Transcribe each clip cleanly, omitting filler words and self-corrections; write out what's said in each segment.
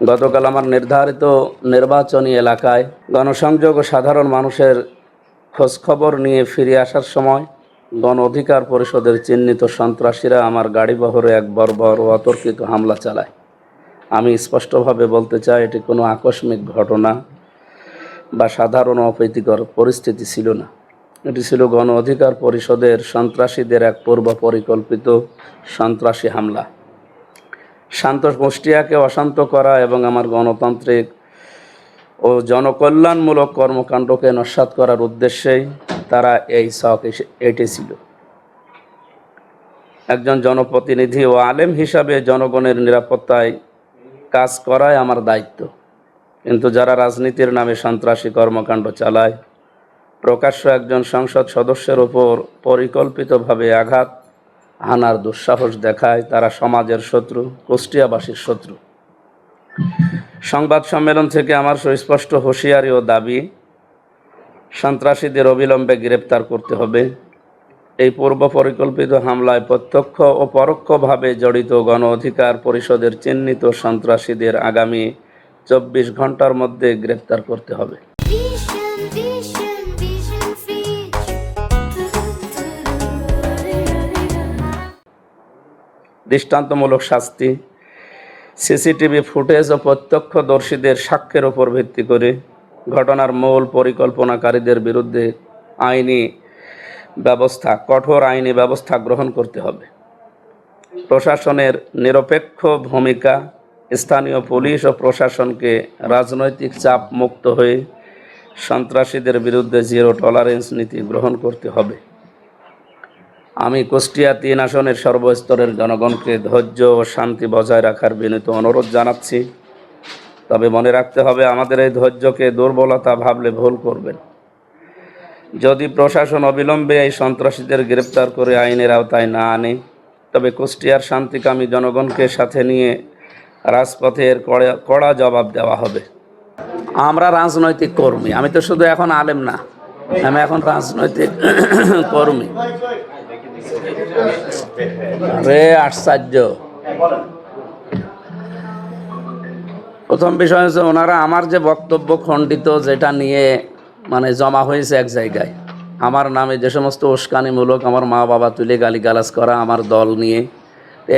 গতকাল আমার নির্ধারিত নির্বাচনী এলাকায় গণসংযোগ ও সাধারণ মানুষের খোঁজখবর নিয়ে ফিরে আসার সময় গণ অধিকার পরিষদের চিহ্নিত সন্ত্রাসীরা আমার গাড়িবহরে এক বর্বর ও অতর্কিত হামলা চালায়। আমি স্পষ্টভাবে বলতে চাই, এটি কোনো আকস্মিক ঘটনা বা সাধারণ অপ্রীতিকর পরিস্থিতি ছিল না। এটি ছিল গণ অধিকার পরিষদের সন্ত্রাসীদের এক পূর্ব পরিকল্পিত সন্ত্রাসী হামলা। শান্ত কুষ্টিয়াকে অশান্ত করা এবং আমার গণতান্ত্রিক ও জনকল্যাণমূলক কর্মকাণ্ডকে নস্যাৎ করার উদ্দেশ্যেই তারা এই ছক এঁটেছিল। একজন জনপ্রতিনিধি ও আলেম হিসাবে জনগণের নিরাপত্তায় কাজ করাই আমার দায়িত্ব, কিন্তু যারা রাজনীতির নামে সন্ত্রাসী কর্মকাণ্ড চালায়, প্রকাশ্য একজন সংসদ সদস্যের উপর পরিকল্পিতভাবে আঘাত হানার দুঃসাহস দেখায়, তারা সমাজের শত্রু, কুষ্টিয়াবাসীর শত্রু। সংবাদ সম্মেলন থেকে আমার সুস্পষ্ট হুঁশিয়ারি ও দাবি, সন্ত্রাসীদের অবিলম্বে গ্রেপ্তার করতে হবে। এই পূর্ব পরিকল্পিত হামলায় প্রত্যক্ষ ও পরোক্ষভাবে জড়িত গণ অধিকার পরিষদের চিহ্নিত সন্ত্রাসীদের আগামী 24 ঘন্টার মধ্যে গ্রেপ্তার করতে হবে। দৃষ্টান্তমূলক শাস্তি, সিসিটিভি ফুটেজ ও প্রত্যক্ষদর্শীদের সাক্ষ্যের উপর ভিত্তি করে ঘটনার মূল পরিকল্পনাকারীদের বিরুদ্ধে কঠোর আইনি ব্যবস্থা গ্রহণ করতে হবে। প্রশাসনের নিরপেক্ষ ভূমিকা, স্থানীয় পুলিশ ও প্রশাসনকে রাজনৈতিক চাপ মুক্ত হয়ে সন্ত্রাসীদের বিরুদ্ধে জিরো টলারেন্স নীতি গ্রহণ করতে হবে। আমি কুষ্টিয়া 3 আসনের সর্বস্তরের জনগণকে ধৈর্য ও শান্তি বজায় রাখার বিনীত অনুরোধ জানাচ্ছি। তবে মনে রাখতে হবে, আমাদের এই ধৈর্যকে দুর্বলতা ভাবলে ভুল করবেন। যদি প্রশাসন অবিলম্বে এই সন্ত্রাসীদের গ্রেপ্তার করে আইনের আওতায় না আনে, তবে কুষ্টিয়ার শান্তিকামী জনগণকে সাথে নিয়ে রাজপথের কড়া জবাব দেওয়া হবে। আমরা রাজনৈতিক কর্মী, আমি তো শুধু এখন আলেম না, আমি এখন রাজনৈতিক কর্মী। রে আশ্চর্য। প্রথম বিষয় হচ্ছে, ওনারা আমার যে বক্তব্য খণ্ডিত, যেটা নিয়ে জমা হয়েছে এক জায়গায়, আমার নামে যে সমস্ত উস্কানিমূলক, আমার মা বাবা তুলে গালিগালাজ করা আমার দল নিয়ে,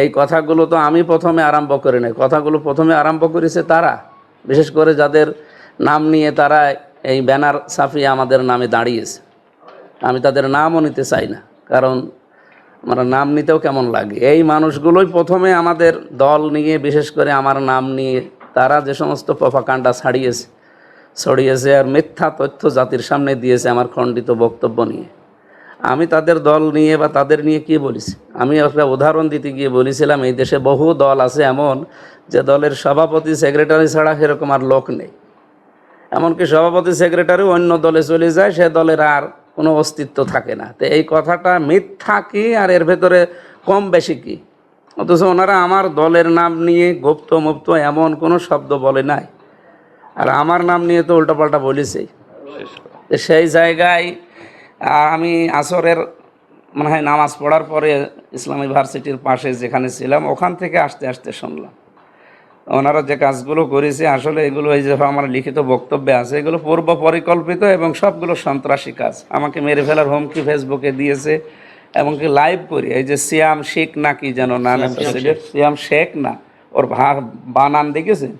এই কথাগুলো তো আমি প্রথমে আরম্ভ করি নাই। কথাগুলো প্রথমে আরম্ভ করেছে তারা, বিশেষ করে যাদের নাম নিয়ে তারা এই ব্যানার ছাপিয়ে আমাদের নামে দাঁড়িয়েছে। আমি তাদের নামও নিতে চাই না, কারণ আমার নাম নিতেও কেমন লাগে। এই মানুষগুলোই প্রথমে আমাদের দল নিয়ে, বিশেষ করে আমার নাম নিয়ে তারা যে সমস্ত প্রপাগান্ডা ছড়িয়েছে আর মিথ্যা তথ্য জাতির সামনে দিয়েছে আমার খণ্ডিত বক্তব্য নিয়ে। আমি তাদের দল নিয়ে বা তাদের নিয়ে কি বলেছি? আমি একটা উদাহরণ দিতে গিয়ে বলেছিলাম, এই দেশে বহু দল আছে এমন যে দলের সভাপতি সেক্রেটারি ছাড়া সেরকম আর লোক নেই। এমনকি সভাপতি সেক্রেটারি অন্য দলে চলে যায়, সে দলের আর কোনো অস্তিত্ব থাকে না। তো এই কথাটা মিথ্যা কি আর এর ভেতরে কম বেশি কি? অথচ ওনারা আমার দলের নাম নিয়ে গুপ্ত মুপ্ত এমন কোনো শব্দ বলে নাই, আর আমার নাম নিয়ে তো উল্টাপাল্টা বলেছেই। সেই জায়গায় আমি আসরের নামাজ পড়ার পরে ইসলামী ভার্সিটির পাশে যেখানে ছিলাম, ওখান থেকে আসতে আসতে শুনলাম ওনারা যে কাজগুলো করেছে, আসলে এগুলো এই যে আমার লিখিত বক্তব্যে আছে, এগুলো পূর্ব পরিকল্পিত এবং সবগুলো সন্ত্রাসী কাজ। আমাকে মেরে ফেলার হুমকি ফেসবুকে দিয়েছে, এমনকি লাইভ করি। এই যে সিয়াম শেখ না কি যেন নাম, সিয়াম শেখ না, ওর বানান দেখেছেন?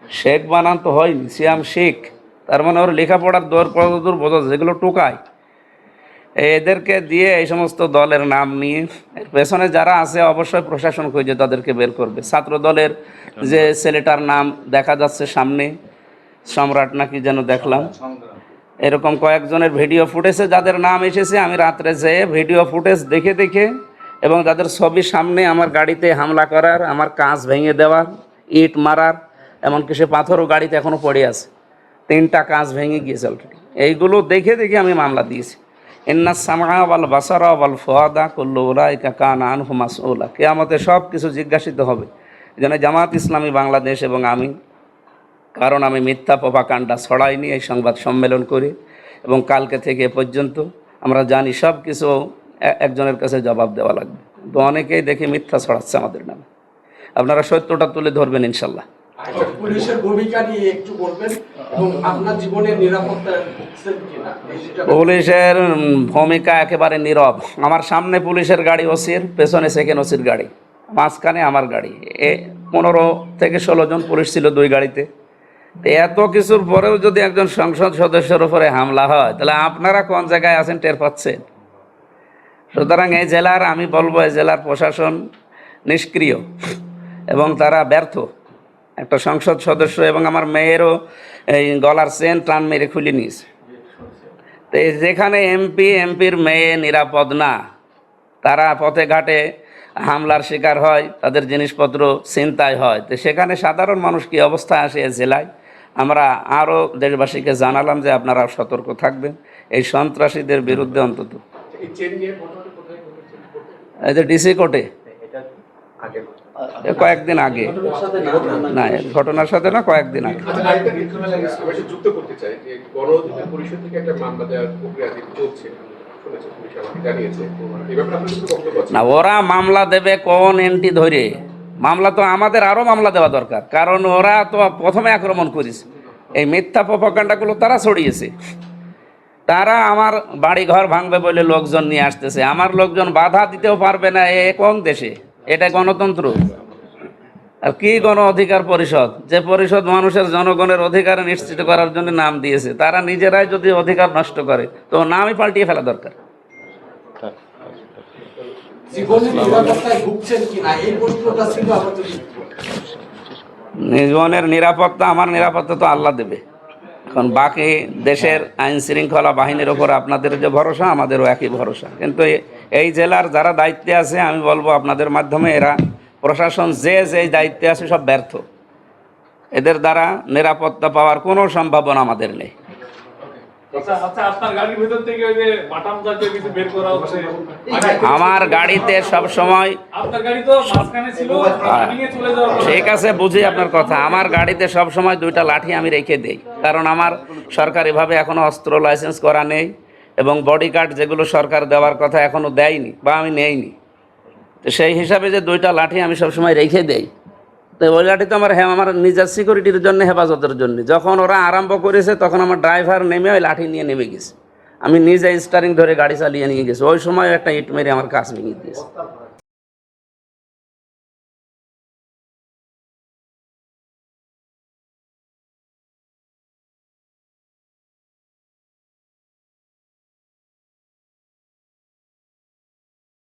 শেখ বানান তো হয়নি, সিয়াম শেখ। তার মানে ওর লেখাপড়ার দূর বোঝা, যেগুলো টোকায়। এদেরকে দিয়ে এই সমস্ত দলের নাম নিয়ে, পেছনে যারা আছে অবশ্যই প্রশাসন খুঁজে তাদেরকে বের করবে। ছাত্র দলের যে ছেলেটার নাম দেখা যাচ্ছে সামনে, সম্রাট নাকি যেন দেখলাম, এরকম কয়েকজনের ভিডিও ফুটেজে যাদের নাম এসেছে, আমি রাত্রে যেয়ে ভিডিও ফুটেজ দেখে এবং যাদের ছবি সামনে আমার গাড়িতে হামলা করার, আমার কাঁচ ভেঙে দেওয়ার, ইট মারার, এমনকি সে পাথরও গাড়িতে এখনও পড়ে আছে, 3টা কাঁচ ভেঙে গিয়েছে অলরেডি। এইগুলো দেখে আমি মামলা দিয়েছি। ইন্নাস সামআ ওয়াল বাসারা ওয়াল ফুআদা কুল্লু উলাইকা কানা আনহু মাসউলা। কিয়ামতে সব কিছু জিজ্ঞাসিত হবে। যেন জামাত ইসলামী বাংলাদেশ এবং আমি, কারণ আমি মিথ্যা প্রপাগান্ডা ছড়াইনি এই সংবাদ সম্মেলন করে, এবং কালকে থেকে পর্যন্ত আমরা জানি সব কিছু একজনের কাছে জবাব দেওয়া লাগবে। তো অনেকেই দেখে মিথ্যা ছড়াচ্ছে আমাদের নামে। আপনারা সত্যটা তুলে ধরবেন ইনশাল্লাহ। আচ্ছা, পুলিশের ভূমিকা নিয়ে একটু বলবেন এবং আপনার জীবনের নিরাপত্তা ভুগছেন কিনা পুলিশের ভূমিকা একেবারে নীরব। আমার সামনে পুলিশের গাড়ি ওসির, পেছনে সেকেন্ড ওসির গাড়ি, মাঝখানে আমার গাড়ি। 15 থেকে 16 জন পুলিশ ছিল 2 গাড়িতে। তো এত কিছুর পরেও যদি একজন সংসদ সদস্যের উপরে হামলা হয়, তাহলে আপনারা কোন জায়গায় আছেন টের পাচ্ছেন? সুতরাং এই জেলার, আমি বলবো এই জেলার প্রশাসন নিষ্ক্রিয় এবং তারা ব্যর্থ। একটা সংসদ সদস্য এবং আমার মেয়েরও এই গলার চেন টান মেরে খুলে নিয়েছে। তো যেখানে এমপির মেয়ে নিরাপদ না, তারা পথে ঘাটে হামলার শিকার হয়, তাদের জিনিসপত্র ছিনতাই হয়, তো সেখানে সাধারণ মানুষ কী অবস্থা আসে এই জেলায়। আমরা আরও দেশবাসীকে জানালাম যে আপনারা সতর্ক থাকবেন এই সন্ত্রাসীদের বিরুদ্ধে। অন্তত এই যে ডিসি কোর্টে কয়েকদিন আগে, না ঘটনার সাথে না, কয়েকদিন আগে। যুক্ত করতে চাই যে গণ অধিকার পরিষদ থেকে একটা মামলা দেওয়ার প্রক্রিয়া চলছে, না ওরা মামলা দেবে কোন এন্টি ধরে? মামলা তো আমাদের আরো মামলা দেওয়া দরকার, কারণ ওরা তো প্রথমে আক্রমণ করেছে, এই মিথ্যা প্রপাগান্ডাগুলো তারা ছড়িয়েছে। তারা আমার বাড়ি ঘর ভাঙবে বলে লোকজন নিয়ে আসতেছে, আমার লোকজন বাধা দিতেও পারবে না। এ কোন দেশে? এটা গণতন্ত্র? আর কি গণ অধিকার পরিষদ, যে পরিষদ মানুষের জনগণের অধিকার নিশ্চিত করার জন্য নাম দিয়েছে, তারা নিজেরাই যদি অধিকার নষ্ট করে তো নামই পাল্টিয়ে ফেলা দরকার। জীবনের নিরাপত্তা, আমার নিরাপত্তা তো আল্লাহ দেবে। এখন বাকি দেশের আইন শৃঙ্খলা বাহিনীর ওপর আপনাদের যে ভরসা, আমাদেরও একই ভরসা। কিন্তু এই জেলার যারা দায়িত্বে আছে, আমি বলবো আপনাদের মাধ্যমে, এরা প্রশাসন যে দায়িত্বে আছে সব ব্যর্থ। এদের দ্বারা নিরাপত্তা পাওয়ার কোনো সম্ভাবনা আমাদের নেই। আমার গাড়িতে সব সময়, ঠিক আছে বুঝি আপনার কথা, আমার গাড়িতে সব সময় 2টা লাঠি আমি রেখে দেই, কারণ আমার সরকারিভাবে এখনো অস্ত্র লাইসেন্স করা নেই এবং বডি গার্ড যেগুলো সরকার দেওয়ার কথা এখনো দেয়নি বা আমি নেইনি। তো সেই হিসাবে যে 2টা লাঠি আমি সবসময় রেখে দেই, তো ওই লাঠি তো আমার নিজের সিকিউরিটির জন্য, হেফাজতের জন্য। যখন ওরা আরম্ভ করেছে তখন আমার ড্রাইভার নেমে ওই লাঠি নিয়ে নেমে গেছে, আমি নিজে স্টারিং ধরে গাড়ি চালিয়ে নিয়ে গেছি। ওই সময় একটা ইট মেরে আমার কাজ ভেঙে দিয়েছে।